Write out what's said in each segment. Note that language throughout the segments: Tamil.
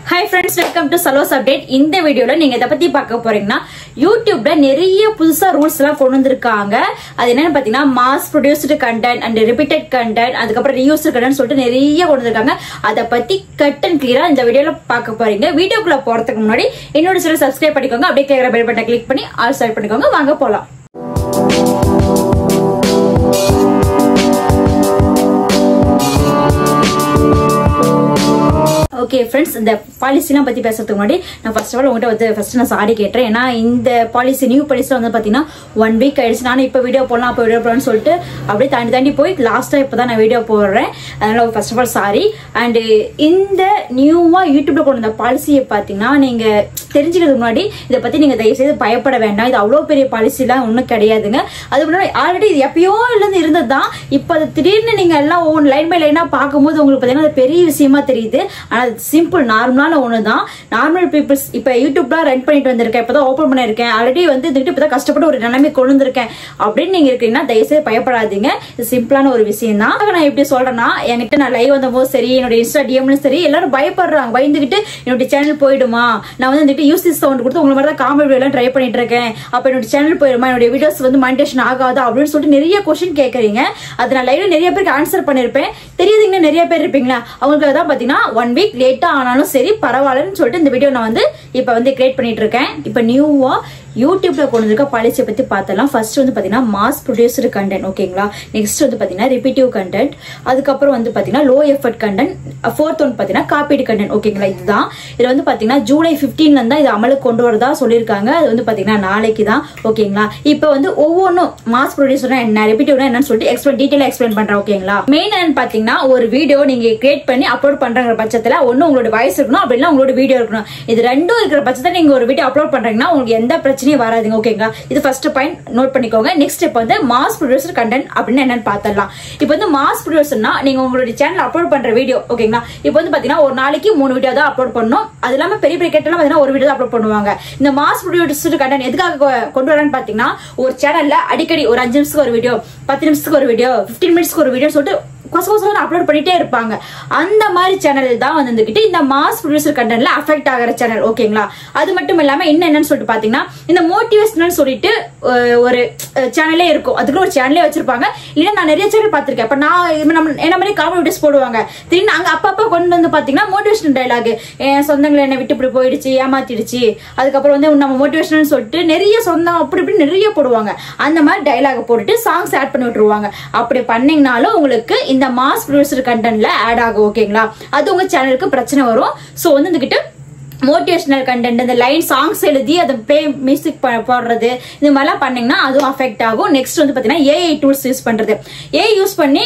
Hi friends, welcome to Salos Update. இந்த வீடியோல நீங்க எதை பத்தி பார்க்க போறீங்கன்னா YouTubeல நிறைய புதுசா ரூல்ஸ் எல்லாம் கொண்டு வந்திருக்காங்க. அது என்னன்னு பாத்தீங்கன்னா mass produced content and repeated content, அதுக்கப்புறம் ரீயூஸ்டு கண்டென்ட் சொல்லிட்டு நிறைய கொண்டு வந்திருக்காங்க. அதை பத்தி கட் அண்ட் கிளியரா இந்த வீடியோல பார்க்க போறீங்க. வீடியோக்குள்ள போறதுக்கு முன்னாடி என்னோட சேனலை சப்ஸ்கிரைப் பண்ணிக்கோங்க. அப்படியே கிளியரா பெல் பட்டனை கிளிக் பண்ணி ஆல் செலக்ட் பண்ணிக்கோங்க. வாங்க போலாம். ஓகே ஃப்ரெண்ட்ஸ், இந்த பாலிசிலாம் பத்தி பேசுறதுக்கு முன்னாடி நான் ஃபர்ஸ்ட் ஆஃப் ஆல் உங்கள்கிட்ட ஃபர்ஸ்ட் நான் சாரி கேட்டேன். ஏன்னா இந்த பாலிசி நியூ பாலிசில வந்து பாத்தீங்கன்னா 1 வீக் ஆயிடுச்சு. நானும் இப்போ வீடியோ போடலாம் அப்போ வீடியோ போடலாம்னு சொல்லிட்டு அப்படியே தாண்டி போய் லாஸ்டா இப்பதான் நான் வீடியோ போடுறேன். அதனால first of all sorry. And இந்த நியூவா யூடியூப்ல கொண்டு வந்த பாலிசியை பாத்தீங்கன்னா நீங்க தெரிஞ்சுக்கிறதுக்கு முன்னாடி இதை பத்தி நீங்க தயவு செய்து பயப்பட வேண்டாம். இது அவ்வளவு பெரிய பாலிசி எல்லாம் ஒன்றும் கிடையாதுங்க. அது முன்னாடி ஆல்ரெடி இது எப்பயோ இருந்து இருந்ததுதான். இப்போ அது திடீர்னு நீங்க எல்லாம் லைன் பை லைனா பார்க்கும்போது உங்களுக்கு பாத்தீங்கன்னா அது பெரிய விஷயமா தெரியுது. ஆனா சிம்பிள் நார்மலான ஒண்ணுதான். நார்மல் பீப்புள்ஸ் இப்ப யூடியூப்ல ரன் பண்ணிட்டு வந்திருக்கேன், இப்பதான் ஓபன் பண்ணிருக்கேன், ஆல்ரெடி வந்து இப்பதான் கஷ்டப்பட்டு ஒரு நிலைமை கொண்டு வந்திருக்கேன் அப்படின்னு நீங்க இருக்கீங்கன்னா தயவுசெய்து பயப்படாதீங்க. இது சிம்பிளான ஒரு விஷயம் தான். நான் எப்படி சொல்றேன்னா, என்கிட்ட நான் லைவ் வந்த போது சரி, என்னோட இன்ஸ்டா டிஎம்லும் சரி, எல்லாரும் பயப்படுறாங்க. பயந்துகிட்டு என்னோட சேனல் போயிடுமா, நான் வந்து யூசிஸ் சவுண்ட் கொடுத்து உங்களை மாதிரி தான் காமெடி எல்லாம் ட்ரை பண்ணிட்டு இருக்கேன், அப்ப என்னோட சேனல் போயிடுமா, என்னோட வீடியோஸ் வந்து மானிட்டேஷன் ஆகாதா அப்படின்னு சொல்லிட்டு நிறைய கொஸ்டின் கேட்கறீங்க. அது நான் லைவ்ல நிறைய பேருக்கு ஆன்சர் பண்ணிருப்பேன். தெரியுதுங்க, நிறைய பேர் இருப்பீங்களா, அவங்களுக்கு தான் பாத்தீங்கன்னா 1 வீக் லேட்டா ஆனாலும் சரி பரவாயில்லன்னு சொல்லிட்டு இந்த வீடியோ நான் வந்து இப்ப வந்து கிரியேட் பண்ணிட்டு இருக்கேன். இப்ப நியூவா யூடியூப்ல கொண்டு இருக்க பாலிசியை பத்தி பார்த்தலாம். ஃபர்ஸ்ட் வந்து பாத்தீங்கன்னா மாஸ் ப்ரொடியூஸ்டு கண்டென்ட், ஓகேங்களா. நெக்ஸ்ட் வந்து பாத்தீங்கன்னா ரிப்பீட்டிவ் கண்டென்ட், அதுக்கப்புறம் வந்து பாத்தீங்கன்னா லோ எஃபர்ட் கண்டென்ட், ஃபோர்த் வந்து பாத்தீங்கன்னா காப்பீடு கண்டென்ட், ஓகேங்களா. இதுதான். இது வந்து பாத்தீங்கன்னா ஜூலை 15ல இருந்தா இது அமலுக்கு கொண்டு வரதா சொல்லியிருக்காங்க. அது வந்து பாத்தீங்கன்னா நாளைக்கு தான், ஓகேங்களா. இப்ப வந்து ஒவ்வொன்றும் மாஸ் ப்ரொடியூசர்னா என்ன, ரிப்பீட்டிவ்னா என்னன்னு சொல்லிட்டு டீடைலா எக்ஸ்பிளைன் பண்றேன், ஓகேங்களா. மெயின் என்னன்னு பாத்தீங்கன்னா ஒரு வீடியோ நீங்க கிரியேட் பண்ணி அப்லோட் பண்ற பட்சத்துல ஒண்ணு உங்களோட வாய்ஸ் இருக்கணும், அப்படின்னா உங்களோட வீடியோ இருக்கணும். இது ரெண்டும் இருக்கிற பட்சத்துல நீங்க ஒரு வீடியோ அப்லோட் பண்றீங்கன்னா உங்களுக்கு எந்த பிரச்சனையும் வராதுங்க, ஓகேங்களா. இது ஃபர்ஸ்ட் பாயிண்ட் நோட் பண்ணிக்கோங்க. நெக்ஸ்ட் இப்போ வந்து மாஸ் ப்ரொடியூசர் கண்டென்ட் அப்படின்னு என்னன்னு பார்த்தலாம். இப்போ வந்து மாஸ் ப்ரொடியூசர்னா நீங்க உங்களுடைய சேனல் அப்லோட் பண்ற வீடியோ, ஓகேங்களா. இப்போ வந்து பாத்தீங்கன்னா ஒரு நாளைக்கு 3 வீடியோ தான் அப்லோட் பண்ணணும். அது இல்லாம பெரிய பெரிய கேட்டெல்லாம் பாத்தீங்கன்னா ஒரு வீடியோ தான் அப்லோட் பண்ணுவாங்க. இந்த மாஸ் ப்ரொடியூசர் கண்டென்ட் எதுக்காக கொண்டு வரேன்னு பாத்தீங்கன்னா ஒரு சேனல்ல அடிக்கடி ஒரு 5 நிமிஷத்துக்கு ஒரு வீடியோ, 10 நிமிஷத்துக்கு ஒரு வீடியோ, 15 மினிட்ஸ்க்கு ஒரு வீடியோ சொல்லிட்டு அப்லோட் பண்ணிட்டே இருப்பாங்க. அந்த மாதிரி சேனல் தான் வந்துகிட்டு இந்த மாஸ் ப்ரொடியூசர் கண்டென்ட்ல அஃபெக்ட் ஆகிற சேனல், ஓகேங்களா. அது மட்டும் இல்லாம என்னன்னு சொல்லிட்டு பாத்தீங்கன்னா இந்த மோட்டிவேஷனல் சொல்லிட்டு ஒரு சேனலே இருக்கும். அதுக்கு ஒரு சேனலே வச்சிருப்பாங்க. இல்ல நான் நிறைய சேனல் பாத்திருக்கேன். இப்ப நான் என்ன மாதிரி காமெடி வீடியோஸ் போடுவாங்க. திடீர்னு அங்க அப்பப்ப கொண்டு வந்து பாத்தீங்கன்னா மோட்டிவேஷனல் டைலாக், என் சொந்தங்களை என்ன விட்டு இப்படி போயிடுச்சு, ஏமாத்திடுச்சு, அதுக்கப்புறம் வந்து நம்ம மோட்டிவேஷனல் சொல்லிட்டு நிறைய சொந்தம் அப்படி இப்படி நிறைய போடுவாங்க. அந்த மாதிரி டைலாக் போட்டுட்டு சாங்ஸ் ஆட் பண்ணி விட்டுருவாங்க. அப்படி பண்ணீங்கனாலும் உங்களுக்கு இந்த மாஸ் ப்ரொடியூசர் கண்டென்ட்ல ஆட் ஆகும், ஓகேங்களா. அது உங்க சேனலுக்கு பிரச்சனை வரும். சோ வந்து வந்துகிட்டு மோட்டிவேஷனல் கண்டென்ட், இந்த லைன் சாங்ஸ் எழுதி அதை பிளே மியூசிக் போடுறது, இந்த மாதிரிலாம் பண்ணீங்கன்னா அதுவும் அஃபெக்ட் ஆகும். நெக்ஸ்ட் வந்து பாத்தீங்கன்னா ஏஐ டூல்ஸ் யூஸ் பண்றது. ஏஐ யூஸ் பண்ணி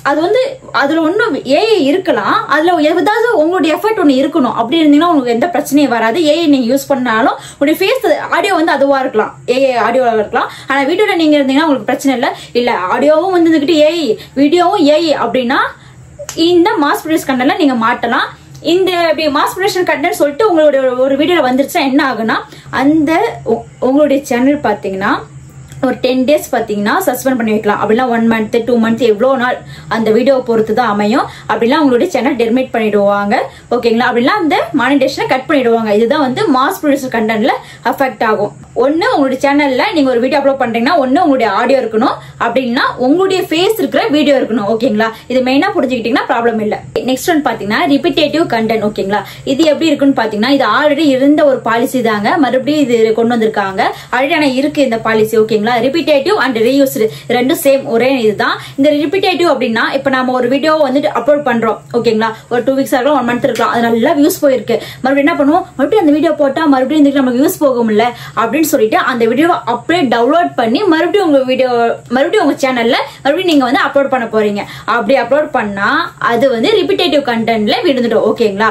அது வந்து அதுல ஒன்னும் ஏஐ இருக்கலாம், அதுல ஏதாவது உங்களுடைய எஃபர்ட் ஒண்ணு இருக்கணும். அப்படி இருந்தீங்கன்னா உங்களுக்கு எந்த பிரச்சனையும் வராது. ஏஐ நீங்க யூஸ் பண்ணாலும் உங்களுடைய ஃபேஸ் ஆடியோ வந்து அதுவா இருக்கலாம், ஏஐ ஆடியோவா இருக்கலாம். ஆனா வீடியோல நீங்க இருந்தீங்கன்னா உங்களுக்கு பிரச்சனை இல்ல ஆடியோவும் வந்துகிட்டு ஏஐ, வீடியோவும் ஏஐ அப்படின்னா இந்த மாஸ் ப்ரொடியூஸ் கண்டென்ட்ல நீங்க மாட்டலாம். இந்த மாஸ் ப்ரொடக்ஷன் கண்டென்ட் சொல்லிட்டு உங்களுடைய ஒரு வீடியோல வந்துருச்சுன்னா என்ன ஆகுனா, அந்த உங்களுடைய சேனல் பாத்தீங்கன்னா ஒரு 10 டேஸ் பாத்தீங்கன்னா சஸ்பெண்ட் பண்ணி வைக்கலாம். அப்படின்னா 1 மந்த் 2 மந்த் எவ்வளவு நாள் அந்த வீடியோ பொறுத்து தான் அமையும். அப்படின்னா உங்களுடைய சேனல் டெர்மினேட் பண்ணிடுவாங்க, ஓகேங்களா. அப்படின்னா அந்த மானிட்டேஷனை கட் பண்ணிடுவாங்க. இதுதான் வந்து மாஸ் ப்ரொடியூசர் கண்டென்ட்ல அஃபெக்ட் ஆகும். ஒன்னு உங்களுடைய சேனல்ல நீங்க ஒரு வீடியோ அப்லோட் பண்றீங்கன்னா ஒன்னு உங்களுடைய ஆடியோ இருக்கணும், அப்படின்னா உங்களுடைய ஃபேஸ் இருக்கிற வீடியோ இருக்கணும், ஓகேங்களா. இது மெயினா புரிஞ்சுக்கிட்டீங்கன்னா ப்ராப்ளம் இல்ல. நெக்ஸ்ட் ஒன் பாத்தீங்கன்னா ரிப்பீட்டேட்டிவ் கண்டென்ட், ஓகேங்களா. இது எப்படி இருக்குன்னு பாத்தீங்கன்னா இது ஆல்ரெடி இருந்த ஒரு பாலிசி தாங்க, மறுபடியும் இது கொண்டு வந்திருக்காங்க. ஆல்ரெடி ஆனா இருக்கு இந்த பாலிசி, ஓகேங்களா. ரிப்பீட்டேட்டிவ் அண்ட் ரீயூஸ்டு ரெண்டும் சேம் ஒரே இதுதான். இந்த ரிப்பீட்டேட்டிவ் அப்படின்னா இப்ப நம்ம ஒரு வீடியோ வந்துட்டு அப்லோட் பண்றோம், ஓகேங்களா. ஒரு 2 வீக்ஸ் ஆகலாம், 1 மந்த் இருக்கலாம், அது நல்லா வியூஸ் போயிருக்கு. மறுபடியும் என்ன பண்ணுவோம், மறுபடியும் அந்த வீடியோ போட்டா மறுபடியும் நமக்கு வியூஸ் போகும்ல அப்படின்னு சொல்லிட்டு அந்த வீடியோவை அப்படியே டவுன்லோட் பண்ணி மறுபடியும் உங்க சேனல்ல மறுபடியும் நீங்க வந்து அப்லோட் பண்ண போறீங்க. அப்படி அப்லோட் பண்ணா அது வந்து ரிப்பீட்டேட்டிவ் கண்டென்ட்ல விழுந்துடும், ஓகேங்களா.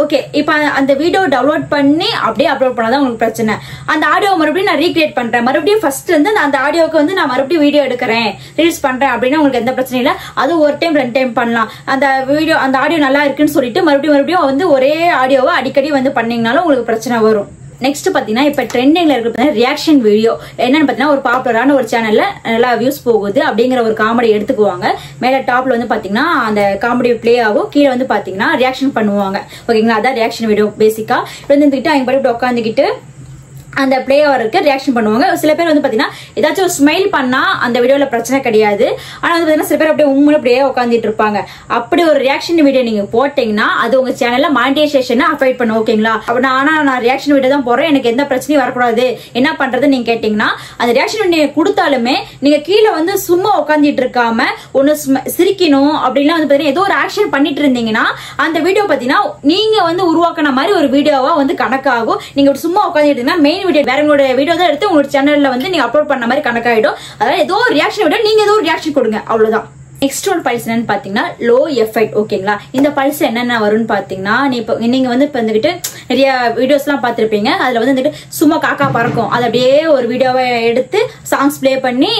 ஓகே, இப்ப அந்த வீடியோ டவுன்லோட் பண்ணி அப்படியே அப்லோட் பண்ணாதான் உங்களுக்கு பிரச்சனை. அந்த ஆடியோ மறுபடியும் நான் ரீக்ரியேட் பண்றேன், மறுபடியும் ஃபர்ஸ்ட் இருந்து அந்த ஆடியோக்கு வந்து நான் மறுபடியும் வீடியோ எடுக்கிறேன், ரீல்ஸ் பண்றேன் அப்படின்னா உங்களுக்கு எந்த பிரச்சனையும் இல்ல. அது ஒரு டைம் 2 டைம் பண்ணலாம். அந்த ஆடியோ நல்லா இருக்குன்னு சொல்லிட்டு மறுபடியும் வந்து ஒரே ஆடியோவை அடிக்கடி வந்து பண்ணீங்கனாலும் உங்களுக்கு பிரச்சனை வரும். நெக்ஸ்ட் பாத்தீங்கன்னா இப்ப ட்ரெண்டிங்ல இருக்கிற ரியாக்ஷன் வீடியோ என்னன்னு பாத்தீங்கன்னா ஒரு பாப்புலரான ஒரு சேனல்ல நல்லா வியூஸ் போகுது அப்படிங்கிற ஒரு காமெடி எடுத்துக்குவாங்க. மேல டாப்ல வந்து பாத்தீங்கன்னா அந்த காமெடி பிளே ஆகும், கீழே வந்து பாத்தீங்கன்னா ரியாக்ஷன் பண்ணுவாங்க. ஓகேங்களா, அதான் ரியாக்ஷன் வீடியோ. பேசிக்கா இருந்துகிட்டு அவங்க படி உட்காந்துக்கிட்டு அந்த பிளே ஆவருக்கு ரியாக்ஷன் பண்ணுவாங்க. சில பேர் வந்து பாத்தீங்கன்னா ஏதாச்சும் ஒரு ஸ்மைல் பண்ணா அந்த வீடியோல பிரச்சனை கிடையாது. ஆனா வந்து பாத்தீங்கன்னா சில பேர் அப்படியே உண்மையில அப்படியே உட்காந்துட்டு இருப்பாங்க. அப்படி ஒரு ரியாக்ஷன் வீடியோ நீங்க போட்டீங்கன்னா அது உங்க சேனல்ல மானிட்டைசேஷனை அஃபெக்ட் பண்ணும். ஓகேங்களா, ஆனா நான் ரியாக்ஷன் வீடியோ தான் போறேன், எனக்கு எந்த பிரச்சனையும் வரக்கூடாது, என்ன பண்றது நீங்க கேட்டீங்கன்னா அந்த ரியாக்ஷன் வீடியோ கொடுத்தாலுமே நீங்க கீழே வந்து சும்மா உட்காந்துட்டு இருக்காம ஒன்னு சிரிக்கணும் அப்படின்னா வந்து பாத்தீங்கன்னா ஏதோ ஒரு ஆக்ஷன் பண்ணிட்டு இருந்தீங்கன்னா அந்த வீடியோ பாத்தீங்கன்னா நீங்க வந்து உருவாக்கின மாதிரி ஒரு வீடியோவா வந்து கணக்காகும். நீங்க சும்மா உட்காந்துட்டீங்கன்னா மெயின் வீடியோ வேற உங்களோட வீடியோ தான் எடுத்து உங்களோட சேனல்ல வந்து நீங்க அப்லோட் பண்ண மாதிரி கணக்காயிடும். அதாவது ஏதோ ஒரு ரியாக்ஷன் வீடியோ நீங்க ஏதோ ஒரு ரியாக்ஷன் கொடுங்க, அவ்வளவுதான். நெக்ஸ்ட் ஒரு பல்ஸ் என்னன்னு பாத்தீங்கன்னா லோ எஃபெக்ட். ஓகேங்களா, இந்த பல்ஸ் என்னென்ன வரும்னு பாத்தீங்கன்னா நீங்க வந்து இப்ப வந்துட்டு நிறைய வீடியோஸ் எல்லாம் பாத்திருப்பீங்க. அதுல வந்து வந்துட்டு சும்மா காக்கா பறக்கும், அது அப்படியே ஒரு வீடியோவை எடுத்து சாங்ஸ் பிளே பண்ணி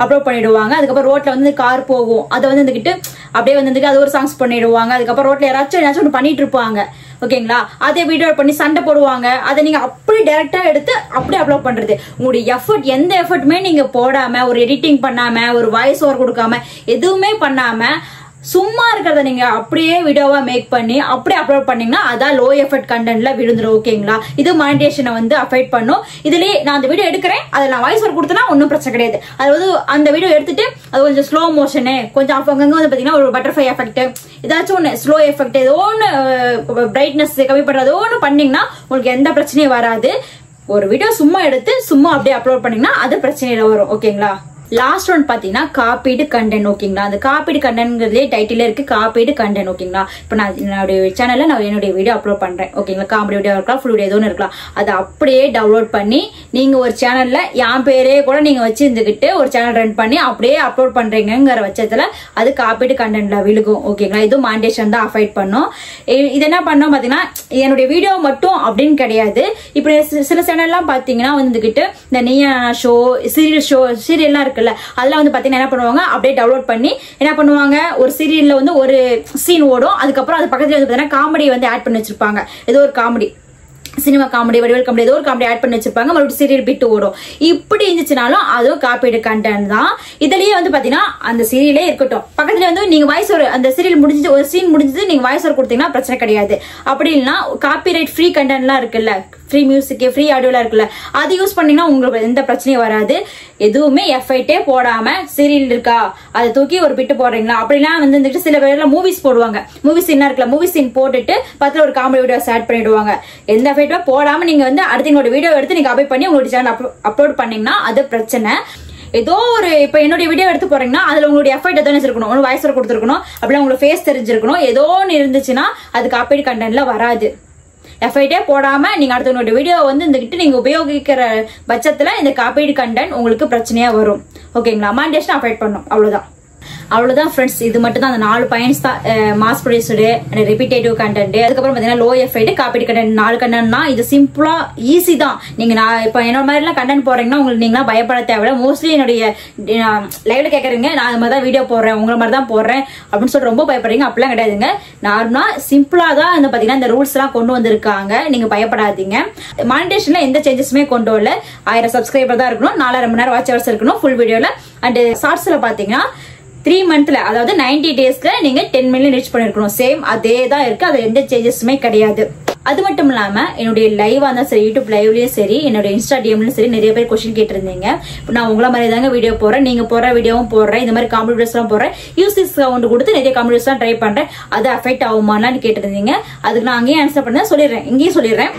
அப்லோட் பண்ணிடுவாங்க. அதுக்கப்புறம் ரோட்ல வந்து கார் போகும், அதை வந்து வந்துகிட்டு அப்படியே வந்து அது ஒரு சாங்ஸ் பண்ணிடுவாங்க. அதுக்கப்புறம் ரோட்ல யாராச்சும் ஒன்று பண்ணிட்டு இருப்பாங்க. ஓகேங்களா, அதே வீடியோ பண்ணி சண்டை போடுவாங்க. அதை நீங்க அப்படி டைரக்டா எடுத்து அப்படியே அப்லோட் பண்றது. உங்களுடைய எஃபர்ட் எந்த எஃபர்ட்டுமே நீங்க போடாம, ஒரு எடிட்டிங் பண்ணாம, ஒரு வாய்ஸ் ஓவர் கொடுக்காம, எதுவுமே பண்ணாம சும்மா இருக்கிறத நீங்க அப்படியே வீடியோவா மேக் பண்ணி அப்படியே அப்லோட் பண்ணீங்கன்னா அதான் லோ எஃபெக்ட் கண்டென்ட்ல விழுந்துரும். ஓகேங்களா, இது மானிட்டைசேஷனை வந்து அஃபெக்ட் பண்ணும். இதுலயே நான் அந்த வீடியோ எடுக்கிறேன், அதில் நான் வாய்ஸ் ஓவர் கொடுத்தேன்னா ஒன்றும் பிரச்சனை கிடையாது. அதாவது அந்த வீடியோ எடுத்துட்டு அது கொஞ்சம் ஸ்லோ மோஷனு, கொஞ்சம் அங்கங்க வந்து பாத்தீங்கன்னா ஒரு பட்டர்ஃப்ளை எஃபெக்ட், ஏதாச்சும் ஒன்று ஸ்லோ எஃபெக்ட், ஏதோ ஒன்று பிரைட்னஸ் கம்மி பண்றது, ஏதோ ஒன்று பண்ணீங்கன்னா உங்களுக்கு எந்த பிரச்சனையும் வராது. ஒரு வீடியோ சும்மா எடுத்து சும்மா அப்படியே அப்லோட் பண்ணீங்கன்னா அது பிரச்சனையில வரும். ஓகேங்களா, லாஸ்ட் ஒன் பாத்தீங்கன்னா காப்பீடு கண்டென்ட். ஓகேங்களா, அந்த காப்பீடு கண்டென்ட்ங்கிறதுலே டைட்டில் இருக்கு காப்பீடு கண்டென்ட். ஓகேங்களா, இப்ப நான் என்னுடைய சேனல்ல நான் என்னுடைய வீடியோ அப்லோட் பண்றேன். ஓகேங்களா, காமெடி வீடியோ இருக்கலாம், ஃபுல் வீடியோ எதுவும் இருக்கலாம். அதை அப்படியே டவுன்லோட் பண்ணி நீங்க ஒரு சேனல்ல என் பேரே கூட நீங்க வச்சிருந்துகிட்டு ஒரு சேனல் ரன் பண்ணி அப்படியே அப்லோட் பண்றீங்கிற பட்சத்துல அது காப்பீடு கண்டென்ட்ல விழுகும். ஓகேங்களா, இது மானிட்டைசேஷன் தான் அஃபெக்ட் பண்ணும். இது என்ன பண்ணோம் பாத்தீங்கன்னா என்னுடைய வீடியோ மட்டும் அப்படின்னு கிடையாது. இப்ப சில சேனல் எல்லாம் பாத்தீங்கன்னா வந்துகிட்டு இந்த நீயா ஷோ, சீரியல்லாம் இருக்குல்ல, அதெல்லாம் வந்து பாத்தீங்கன்னா என்ன பண்ணுவாங்க, அப்படியே டவுன்லோட் பண்ணி என்ன பண்ணுவாங்க, ஒரு சீரியல்ல வந்து ஒரு சீன் ஓடும், அதுக்கப்புறம் அது பக்கத்துல வந்து பாத்தீங்கன்னா காமெடி வந்து ஆட் பண்ணி வச்சிருப்பாங்க. ஏதோ ஒரு comedy, cinema comedy, Vadivel comedy, ஏதோ ஒரு காமெடி ஆட் பண்ணி வச்சிருப்பாங்க, மறுபடியும் சீரியல் பிட்டு ஓடும். இப்படி இருந்துச்சுனாலும் அதுவும் காப்பீடு கண்டென்ட் தான். இதுலயே வந்து பாத்தீங்கன்னா அந்த சீரியலே இருக்கட்டும், பக்கத்துல வந்து நீங்க வாய்ஸ் ஒரு அந்த சீரியல் முடிஞ்சு ஒரு சீன் முடிஞ்சது நீங்க வாய்ஸ் ஒரு கொடுத்தீங்கன்னா பிரச்சனை கிடையாது. அப்படி இல்லைன்னா காப்பிரைட் ஃப்ரீ கண்டென்ட்லாம் இருக்குல்ல, ஃப்ரீ மியூசிக், ஃப்ரீ ஆடியோலாம் இருக்குல்ல, அது யூஸ் பண்ணீங்கன்னா உங்களுக்கு எந்த பிரச்சனையும் வராது. எதுவுமே எஃபெக்டே போடாம சீரியல் இருக்கா அதை தூக்கி ஒரு பிட்டு போடுறீங்களா, அப்படிலாம் வந்து சில பேர்ல மூவிஸ் போடுவாங்க, மூவி சீன் இருக்குல்ல, மூவி சீன் போட்டுட்டு பக்கத்துல ஒரு காமெடி வீடியோஸ் ஆட் பண்ணிடுவாங்க. எந்த எஃபெக்ட் போடாம நீங்க வந்து அடுத்த வீடியோ எடுத்து நீங்க அப்லோட் பண்ணி உங்களுடைய சேனல் அப்லோட் பண்ணீங்கன்னா அது பிரச்சனை. ஏதோ ஒரு இப்ப என்னுடைய வீடியோ எடுத்து போறீங்கன்னா அதுல உங்களுடைய எஃபெக்ட் எதோ இருக்கணும், ஒரு வாய்ஸ் கொடுத்துருக்கணும், அப்படியே உங்களுக்கு ஃபேஸ் தெரிஞ்சிருக்கணும். ஏதோ ஒன்று இருந்துச்சுன்னா அது காப்பீடு கண்டென்ட்ல வராது. எஃபெக்டே போடாம நீங்க அடுத்தவங்களுடைய வீடியோ வந்து இந்த நீங்க உபயோகிக்கிற பட்சத்துல இந்த காப்பீடு கண்டென்ட் உங்களுக்கு பிரச்சனையா வரும். ஓகேங்களா, மானிட்டைசேஷன் அஃபெக்ட் பண்ணும். அவ்வளவுதான் ஃப்ரெண்ட்ஸ். இது மட்டும் தான் அந்த 4 பாயிண்ட்ஸ் தான். மாஸ் ப்ரொடியூசரு, ரிப்பீட்டேட்டிவ் கண்டென்ட், அதுக்கப்புறம் பாத்தீங்கன்னா லோ எஃபெக்ட், காப்பீடு கண்டென்ட். 4 கண்டென்ட்னா இது சிம்பிளா ஈஸி தான். நீங்க நான் இப்ப என்னோட மாதிரி எல்லாம் கண்டென்ட் போறீங்கன்னா உங்களுக்கு நீங்களா பயப்பட தேவை. மோஸ்ட்லி என்னுடைய லைவ்ல கேக்குறீங்க, நான் அது மாதிரி தான் வீடியோ போடுறேன், உங்களை மாதிரி தான் போடுறேன் அப்படின்னு சொல்லிட்டு ரொம்ப பயப்படுறீங்க. அப்படிலாம் கிடையாதுங்க. நார்மலா சிம்பிளா தான் இந்த பாத்தீங்கன்னா இந்த ரூல்ஸ் எல்லாம் கொண்டு வந்திருக்காங்க. நீங்க பயப்படாதீங்க. மானிட்டைசேஷன்ல எந்த சேஞ்சஸுமே கொண்டு வரல. 1000 சப்ஸ்கிரைபர் தான் இருக்கணும், 4.5 மணி நேரம் வாட்ச் ஹவர்ஸ் இருக்கணும் ஃபுல் வீடியோல. அண்ட் ஷார்ட்ஸ்ல பாத்தீங்கன்னா 3 மந்த்ல, அதாவது 90 டேஸ்ல நீங்க 10 மில்லியன் ரீச் பண்ணிருக்கணும். சேம் அதே தான் இருக்கு, அது எந்த சேஞ்சஸுமே கிடையாது. அது மட்டும் இல்லாம என்னுடைய லைவா இருந்தா சரி, யூடியூப் லைவ்லயும் சரி, என்னோட இன்ஸ்டா டிஎம்லயும் சரி நிறைய பேர் கொஸ்டின் கேட்டிருந்தீங்க. நான் உங்களை மாதிரி தாங்க வீடியோ போறேன், நீங்க போற வீடியோவும் போடுறேன், இந்த மாதிரி காமெடி வீடியோஸ் எல்லாம் போடுறேன். யூசிஸ் கவுண்ட் கொடுத்து நிறைய காமெடி வீடியோஸ் எல்லாம் ட்ரை பண்றேன். அது அஃபெக்ட் ஆகுமான்னு கேட்டிருந்தீங்க. அதுக்கு நான் அங்கேயும் ஆன்சர் பண்ண சொல்லிடுறேன், இங்கேயும் சொல்லிடுறேன்.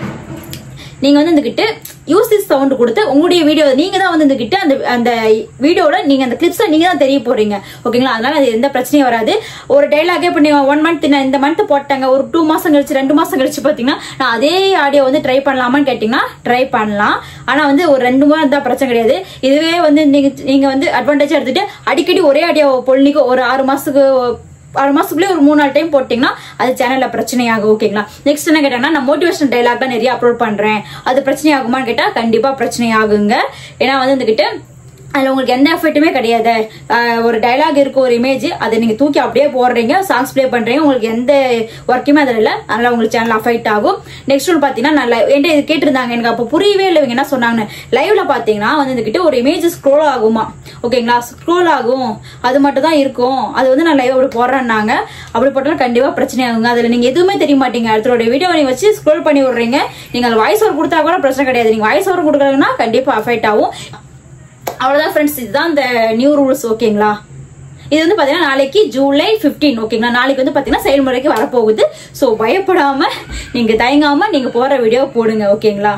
நீங்க வந்து இந்த யூஸ் திஸ் சவுண்ட் கொடுத்து உங்களுடைய வீடியோ நீங்க தான் வந்து அந்த வீடியோட நீங்க அந்த கிளிப்ஸ் நீங்க தான் தெரிய போறீங்க. ஓகேங்களா, அதனால அது எந்த பிரச்சனையும் வராது. ஒரு டைலாகே இப்ப நீங்க 1 மந்த் இந்த மந்த் போட்டாங்க, ஒரு 2 மாசம் கழிச்சு 2 மாசம் கழிச்சு பாத்தீங்கன்னா நான் அதே ஆடியோ வந்து ட்ரை பண்ணலாமான்னு கேட்டீங்கன்னா ட்ரை பண்ணலாம். ஆனா வந்து ஒரு 2 மாதம் தான் பிரச்சனை கிடையாது. இதுவே வந்து நீங்க வந்து அட்வான்டேஜா எடுத்துட்டு அடிக்கடி ஒரே ஆடியோ பொழுனிக்கு ஒரு 6 மாசத்துக்குள்ளே ஒரு 3-4 டைம் போட்டீங்கன்னா அது சேனல்ல பிரச்சனையாகும். ஓகேங்களா, நெக்ஸ்ட் என்ன கேட்டாங்கன்னா நான் மோட்டிவேஷனல் டைலாக் தான் நிறைய அப்லோட் பண்றேன், அது பிரச்சனை ஆகுமான்னு கேட்டா கண்டிப்பா பிரச்சனை ஆகுங்க. ஏன்னா வந்து அதுல உங்களுக்கு எந்த எஃபெக்ட்டுமே கிடையாது. ஒரு டைலாக் இருக்கு, ஒரு இமேஜ், அதை நீங்க தூக்கி அப்படியே போடுறீங்க, சாங்ஸ் பிளே பண்றீங்க, உங்களுக்கு எந்த ஒர்க்குமே அதுல இல்ல. அதனால உங்களுக்கு சேனல் அஃபெக்ட் ஆகும். நெக்ஸ்ட் ஒன்று பாத்தீங்கன்னா என்கிட்ட இது கேட்டிருந்தாங்க, எனக்கு அப்ப புரியவே இல்லை இவங்க என்ன சொன்னாங்க. லைவ்ல பாத்தீங்கன்னா வந்து இதுகிட்ட ஒரு இமேஜ் ஸ்க்ரோல் ஆகுமா, ஓகேங்களா, ஸ்க்ரோல் ஆகும், அது மட்டும் தான் இருக்கும், அது வந்து நான் லைவ் அப்படி போடுறேன்னாங்க. அப்படி போட்டாலும் கண்டிப்பா பிரச்சனை ஆகுங்க. அதுல நீங்க எதுவுமே தெரிய மாட்டீங்க. அடுத்த வீடியோ நீங்க வச்சு ஸ்க்ரோல் பண்ணி விடுறீங்க, நீங்க வாய்ஸ் ஓவர் கொடுத்தா கூட பிரச்சனை கிடையாது. நீங்க வாய்ஸ் ஓவர் கொடுக்குறீங்கன்னா கண்டிப்பா அஃபெக்ட் ஆகும். அவ்வளவுதான் ஃப்ரெண்ட்ஸ், இதுதான் இந்த நியூ ரூல்ஸ், ஓகேங்களா. இது வந்து பாத்தீங்கன்னா நாளைக்கு ஜூலை 15, ஓகேங்களா. நாளைக்கு வந்து பாத்தீங்கன்னா செயல்முறைக்கு வரப்போகுது. சோ பயப்படாம நீங்க தயங்காம நீங்க போற வீடியோ போடுங்க, ஓகேங்களா.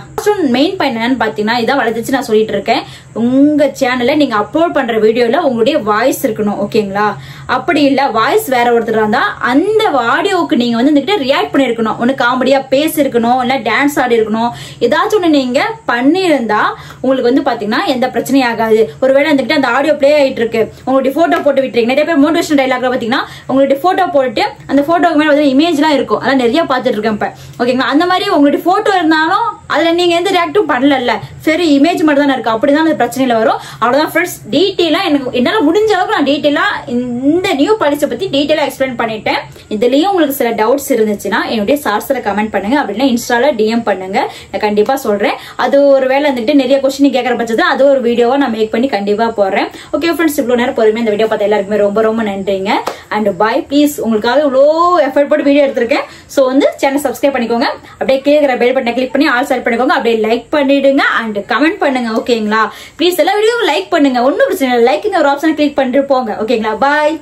மெயின் பாயிண்ட் என்னன்னு பாத்தீங்கன்னா இதான் வளர்த்துச்சு நான் சொல்லிட்டு இருக்கேன். உங்க சேனல்ல நீங்க அப்லோட் பண்ற வீடியோல உங்களுடைய வாய்ஸ் இருக்கணும், ஓகேங்களா. அப்படி இல்ல வாய்ஸ் வேற ஒருத்தர் இருந்தா அந்த ஆடியோவுக்கு நீங்க வந்து ரியாக்ட் பண்ணிருக்கணும். ஒண்ணு காமெடியா பேசிருக்கணும், இல்ல டான்ஸ் ஆடி இருக்கணும். ஏதாச்சும் ஒண்ணு நீங்க பண்ணிருந்தா உங்களுக்கு வந்து பாத்தீங்கன்னா எந்த பிரச்சனையும் ஆகாது. ஒருவேளை அந்த ஆடியோ பிளே ஆயிட்டு இருக்கு, உங்களுடைய போட்டோ போட்டு விட்டுறீங்க. நிறைய பேர் மோட்டிவேஷனல் டைலாக்ல பாத்தீங்கன்னா உங்களுடைய போட்டோ போட்டு அந்த போட்டோக்கு மேல இமேஜ் எல்லாம் இருக்கும், அதெல்லாம் நிறைய பாத்துட்டு இருக்கேன் இப்ப, ஓகேங்களா. அந்த மாதிரி உங்களுடைய போட்டோ இருந்தாலும் அதுல நீங்க எந்த ரியாக்டும் பண்ணல, சரி இமேஜ் மட்டும் தான் இருக்கு, அப்படிதான் அந்த பிரச்சனையில வரும். அவ்வளவுதான் ஃப்ரெண்ட்ஸ். டீட்டெயிலா எனக்கு என்னால முடிஞ்ச அளவுக்கு நான் டீட்டெயிலா இந்த நியூ பாலிசி பத்தி டீட்டெயிலா எக்ஸ்பிளைன் பண்ணிட்டேன். இதுலயும் உங்களுக்கு சில டவுட்ஸ் இருந்துச்சுன்னா என்னுடைய சார்ஸ்ல கமெண்ட் பண்ணுங்க, அப்படின்னா இன்ஸ்டால டிஎம் பண்ணுங்க, நான் கண்டிப்பா சொல்றேன். அது ஒரு வேலை வந்துட்டு நிறைய கொஸ்டின் கேட்கற பட்சத்துல அது ஒரு வீடியோவா நான் மேக் பண்ணி கண்டிப்பா போடுறேன். ஓகே ஃப்ரெண்ட்ஸ், இவ்வளவு நேரம் பொறுமையா இந்த வீடியோ பார்த்த எல்லாருக்குமே ரொம்ப ரொம்ப நன்றிங்க. And bye. ப்ளீஸ், உங்களுக்காக இவ்வளோ எஃபர்ட் போட்டு வீடியோ எடுத்திருக்கேன். சோ வந்து சேனல் சப்ஸ்கிரைப் பண்ணிக்கோங்க, அப்படியே கீழே பெல் பட்டனை கிளிக் பண்ணி ஆல் செலக்ட் பண்ணிக்கோங்க, அப்படியே லைக் பண்ணிடுங்க அண்ட் கமெண்ட் பண்ணுங்க, ஓகேங்களா. ப்ளீஸ் எல்லா வீடியோவும் லைக் பண்ணுங்க, ஒன்னும் பிரச்சனை இல்லை. லைக் ஒரு ஆப்ஷன் கிளிக் பண்ணிட்டு போங்க, ஓகேங்களா. பாய்.